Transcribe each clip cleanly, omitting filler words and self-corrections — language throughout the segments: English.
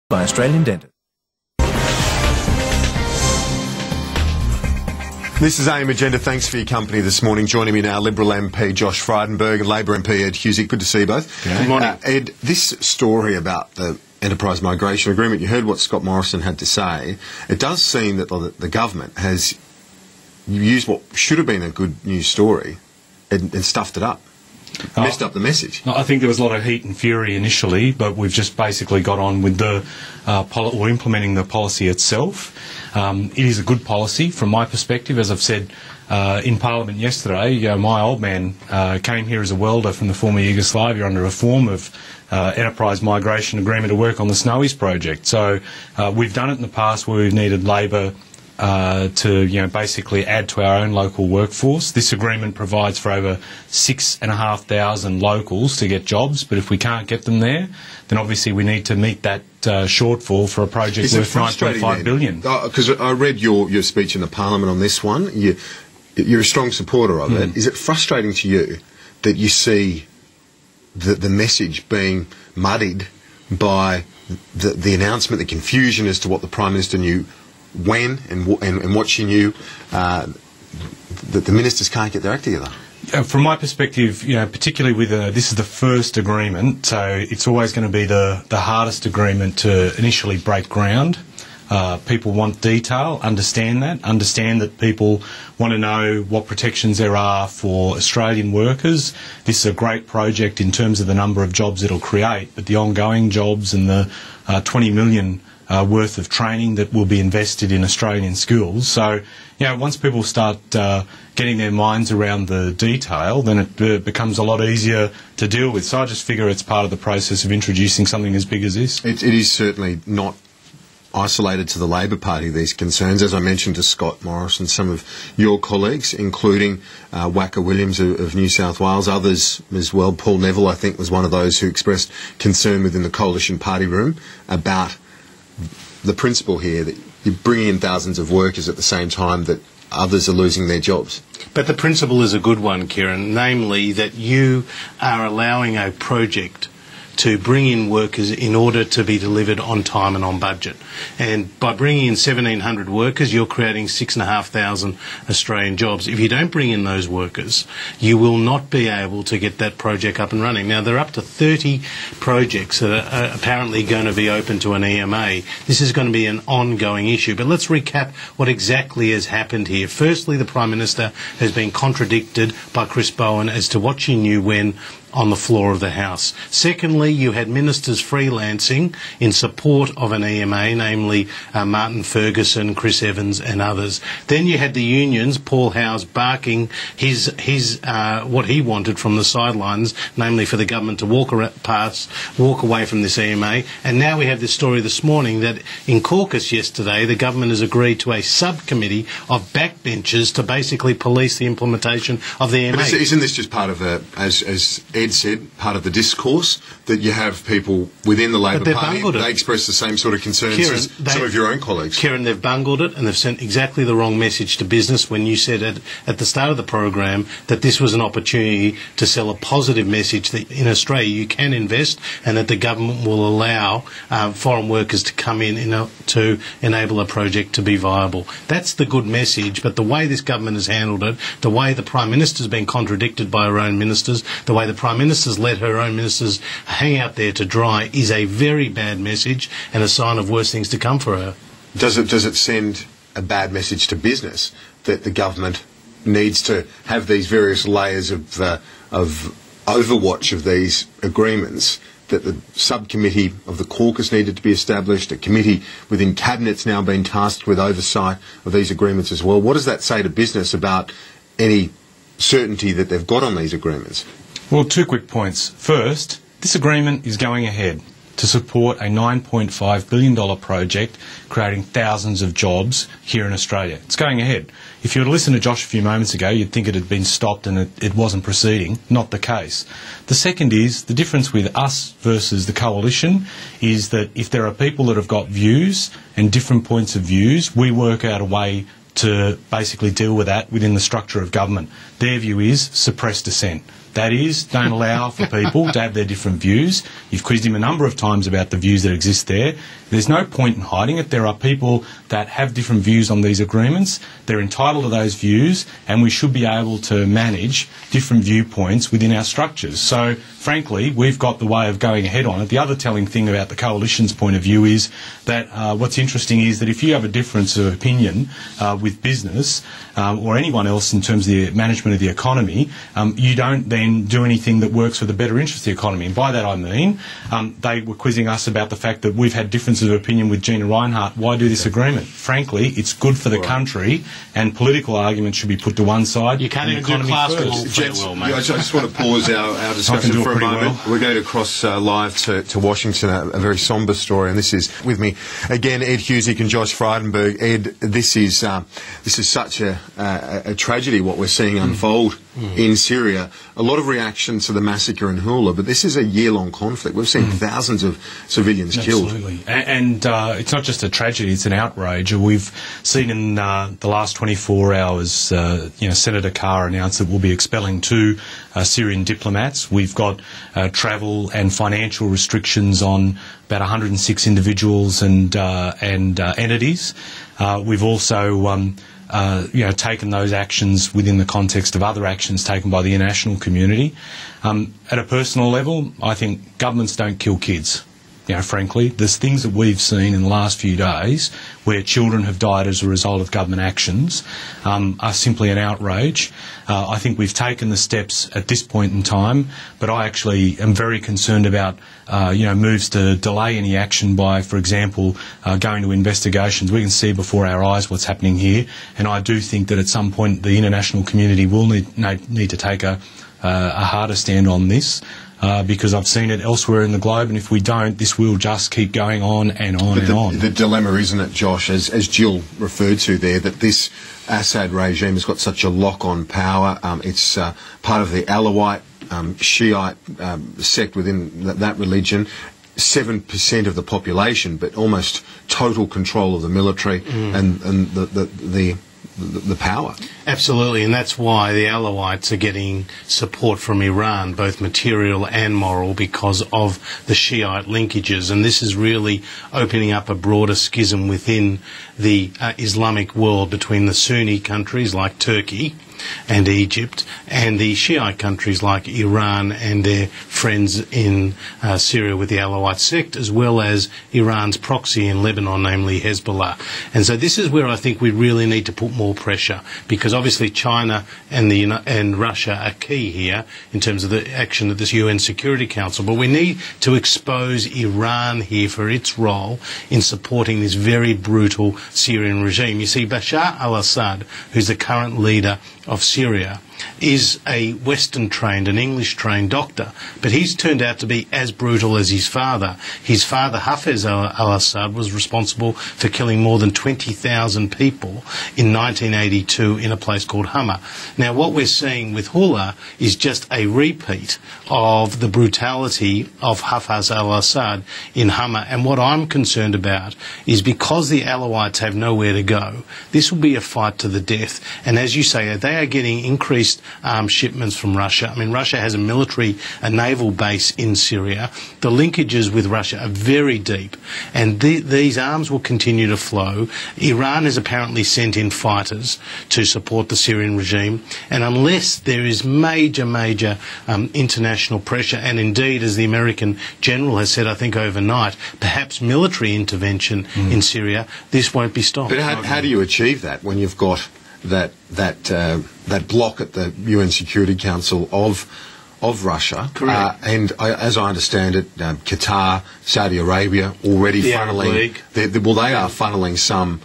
by Australian dentists. This is AM Agenda. Thanks for your company this morning. Joining me now, Liberal MP Josh Frydenberg and Labor MP Ed Husic. Good to see you both. Good morning. Ed, this story about the Enterprise Migration Agreement, you heard what Scott Morrison had to say. It does seem that the government has used what should have been a good news story and stuffed it up. Messed up the message. I think there was a lot of heat and fury initially, but we've just basically got on with the implementing the policy itself. It is a good policy from my perspective. As I've said in Parliament yesterday, my old man came here as a welder from the former Yugoslavia under a form of Enterprise Migration Agreement to work on the Snowies project. So we've done it in the past where we've needed labour to basically add to our own local workforce. This agreement provides for over 6,500 locals to get jobs, but if we can't get them there, then obviously we need to meet that shortfall for a project worth $9.5 billion. Because I read your speech in the Parliament on this one. You're a strong supporter of it. Is it frustrating to you that you see the message being muddied by the announcement, the confusion as to what the Prime Minister knew when and what she knew, that the ministers can't get their act together? From my perspective, particularly with this is the first agreement, so it's always going to be the hardest agreement to initially break ground. People want detail, understand that people want to know what protections there are for Australian workers. This is a great project in terms of the number of jobs it'll create, but the ongoing jobs and the 20 million worth of training that will be invested in Australian schools. So, once people start getting their minds around the detail, then it becomes a lot easier to deal with. So I just figure it's part of the process of introducing something as big as this. It is certainly not isolated to the Labor Party, these concerns. As I mentioned to Scott Morrison, some of your colleagues, including Wacka Williams of New South Wales, others as well. Paul Neville, I think, was one of those who expressed concern within the Coalition Party room about the principle here that you're bringing in thousands of workers at the same time that others are losing their jobs. But the principle is a good one, Kieran, namely that you are allowing a project to bring in workers in order to be delivered on time and on budget. And by bringing in 1,700 workers, you're creating 6,500 Australian jobs. If you don't bring in those workers, you will not be able to get that project up and running. Now, there are up to 30 projects that are apparently going to be open to an EMA. This is going to be an ongoing issue. But let's recap what exactly has happened here. Firstly, the Prime Minister has been contradicted by Chris Bowen as to what she knew when on the floor of the House. Secondly, you had ministers freelancing in support of an EMA, namely Martin Ferguson, Chris Evans and others. Then you had the unions, Paul Howes barking his what he wanted from the sidelines, namely for the government to walk away from this EMA. And now we have this story this morning that in caucus yesterday, the government has agreed to a subcommittee of backbenchers to basically police the implementation of the EMA. But isn't this just part of, as Ed said, part of the discourse, that you have people within the Labor Party, they express the same sort of concerns, Kieran, as some of your own colleagues? Kieran, they've bungled it and they've sent exactly the wrong message to business when you said at the start of the program that this was an opportunity to sell a positive message that in Australia you can invest and that the government will allow foreign workers to come in to enable a project to be viable. That's the good message, but the way this government has handled it, the way the Prime Minister's been contradicted by her own ministers, the way the Prime Minister's let her own ministers hang out there to dry is a very bad message and a sign of worse things to come for her. Does it send a bad message to business that the government needs to have these various layers of overwatch of these agreements, that the subcommittee of the caucus needed to be established, a committee within Cabinet's now been tasked with oversight of these agreements as well? What does that say to business about any certainty that they've got on these agreements? Well, two quick points. First, this agreement is going ahead to support a $9.5 billion project creating thousands of jobs here in Australia. It's going ahead. If you were to listen to Josh a few moments ago, you'd think it had been stopped and it wasn't proceeding. Not the case. The second is, the difference with us versus the coalition is that if there are people that have got views and different points of views, we work out a way to basically deal with that within the structure of government. Their view is suppress dissent. That is, don't allow for people to have their different views. You've quizzed him a number of times about the views that exist there. There's no point in hiding it. There are people that have different views on these agreements. They're entitled to those views, and we should be able to manage different viewpoints within our structures. So, frankly, we've got the way of going ahead on it. The other telling thing about the Coalition's point of view is that what's interesting is that if you have a difference of opinion with business or anyone else in terms of the management of the economy, you don't then do anything that works for the better interest of the economy. And by that I mean they were quizzing us about the fact that we've had differences of opinion with Gina Rinehart. Why do this agreement? Frankly, it's good for the country, and political arguments should be put to one side. You can't even do classical farewell, mate. I just want to pause our discussion for a moment. We're going to cross live to Washington, a very sombre story, and this is with me again Ed Husic and Josh Frydenberg. Ed, this is such a tragedy what we're seeing unfold in Syria. A lot of reaction to the massacre in Hula, but this is a year-long conflict. We've seen thousands of civilians killed. Absolutely. And it's not just a tragedy, it's an outrage. We've seen in the last 24 hours, Senator Carr announced that we'll be expelling 2 Syrian diplomats. We've got travel and financial restrictions on about 106 individuals and entities. We've also taken those actions within the context of other actions taken by the international community. At a personal level, I think governments don't kill kids. Frankly, there's things that we've seen in the last few days where children have died as a result of government actions are simply an outrage. I think we've taken the steps at this point in time, but I actually am very concerned about moves to delay any action by, for example, going to investigations. We can see before our eyes what's happening here, and I do think that at some point the international community will need to take a harder stand on this. Because I've seen it elsewhere in the globe, and if we don't, this will just keep going on and on and on. The dilemma, isn't it, Josh, as Jill referred to there, that this Assad regime has got such a lock on power. It's part of the Alawite Shiite sect within that religion. 7% of the population, but almost total control of the military and the power. Absolutely, and that's why the Alawites are getting support from Iran, both material and moral, because of the Shiite linkages. And this is really opening up a broader schism within the Islamic world between the Sunni countries like Turkey and Egypt and the Shiite countries like Iran and their friends in Syria with the Alawite sect, as well as Iran's proxy in Lebanon, namely Hezbollah. And so this is where I think we really need to put more pressure, because obviously China and Russia are key here in terms of the action at this UN Security Council. But we need to expose Iran here for its role in supporting this very brutal Syrian regime. You see, Bashar al-Assad, who's the current leader of Syria, is a Western-trained, an English-trained doctor, but he's turned out to be as brutal as his father. His father, Hafez al-Assad, was responsible for killing more than 20,000 people in 1982 in a place called Hama. Now, what we're seeing with Hula is just a repeat of the brutality of Hafez al-Assad in Hama, and what I'm concerned about is because the Alawites have nowhere to go, this will be a fight to the death. And as you say, they are getting increased arms shipments from Russia. I mean, Russia has a naval base in Syria. The linkages with Russia are very deep, and these arms will continue to flow. Iran has apparently sent in fighters to support the Syrian regime, and unless there is major international pressure, and indeed, as the American general has said, I think overnight, perhaps military intervention in Syria, this won't be stopped. But how do you achieve that when you've got that block at the UN Security Council of Russia? Correct. And as I understand it, Qatar, Saudi Arabia already funneling. They are funneling some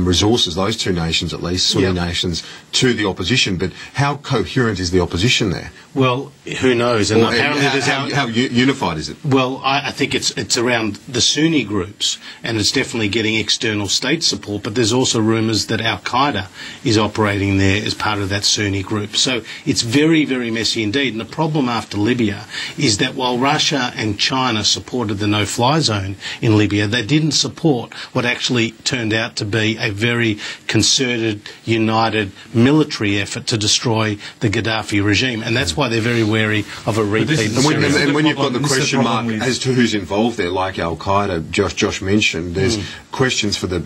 resources, those two nations at least, Sunni nations, to the opposition. But how coherent is the opposition there? Well, who knows? And apparently how unified is it? Well, I think it's around the Sunni groups, and it's definitely getting external state support, but there's also rumours that Al-Qaeda is operating there as part of that Sunni group. So it's very, very messy indeed. And the problem after Libya is that while Russia and China supported the no-fly zone in Libya, they didn't support what actually turned out to be a very concerted, united military effort to destroy the Gaddafi regime. And that's why why they're very wary of a repeat. is- And when, This is and the when you've got problem- the this is the question mark problem with- as to who's involved there, like Al-Qaeda, Josh mentioned, there's questions for the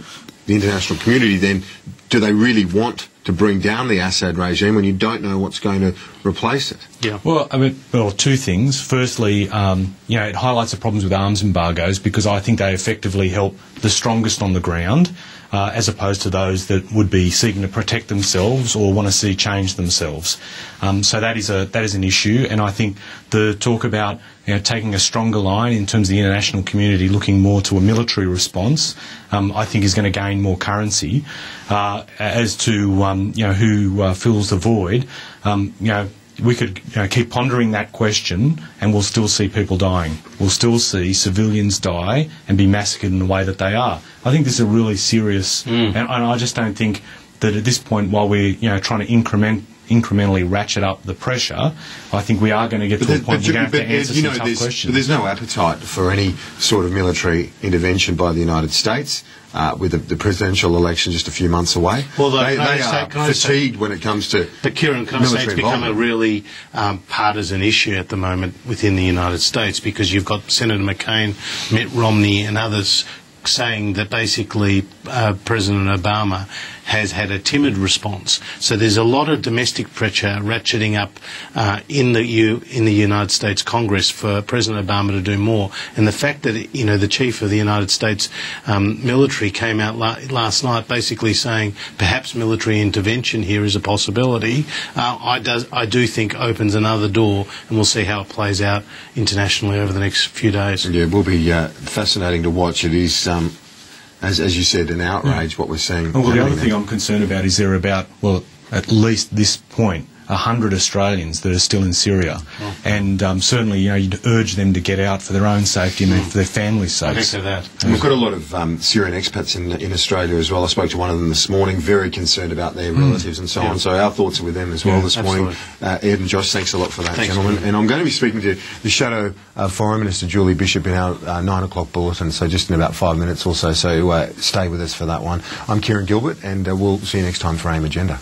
international community then. Do they really want to bring down the Assad regime when you don't know what's going to replace it? Yeah. Well, two things. Firstly, it highlights the problems with arms embargoes because I think they effectively help the strongest on the ground, as opposed to those that would be seeking to protect themselves or want to see change themselves. So that is an issue, and I think the talk about taking a stronger line in terms of the international community, looking more to a military response, I think is going to gain more currency. As to who fills the void, we could keep pondering that question and we'll still see people dying. We'll still see civilians die and be massacred in the way that they are. I think this is a really serious, and I just don't think that at this point, while we're trying to incrementally ratchet up the pressure, I think we are going to get to a point where we're going to have to answer some tough questions. But there's no appetite for any sort of military intervention by the United States. With the presidential election just a few months away. Well, they are fatigued when it comes to But Kieran, can I say it's military become a involvement. really partisan issue at the moment within the United States because you've got Senator McCain, Mitt Romney and others saying that basically President Obama has had a timid response. So there's a lot of domestic pressure ratcheting up in the United States Congress for President Obama to do more. And the fact that the chief of the United States military came out last night basically saying perhaps military intervention here is a possibility, I do think opens another door, and we'll see how it plays out internationally over the next few days. Yeah, it will be fascinating to watch. It is, as you said, an outrage what we're seeing. Well, the other happening thing there. I'm concerned about is there are about, at least this point, 100 Australians that are still in Syria. And certainly, you'd urge them to get out for their own safety and for their families' sake. I think so that. And we've got a lot of Syrian expats in Australia as well. I spoke to one of them this morning, very concerned about their relatives and so on. So our thoughts are with them as well this morning. Ed and Josh, thanks a lot for that, Thanks, gentlemen. man. And I'm going to be speaking to the Shadow Foreign Minister, Julie Bishop, in our 9 o'clock bulletin, so just in about 5 minutes or so. So stay with us for that one. I'm Kieran Gilbert, and we'll see you next time for AIM Agenda.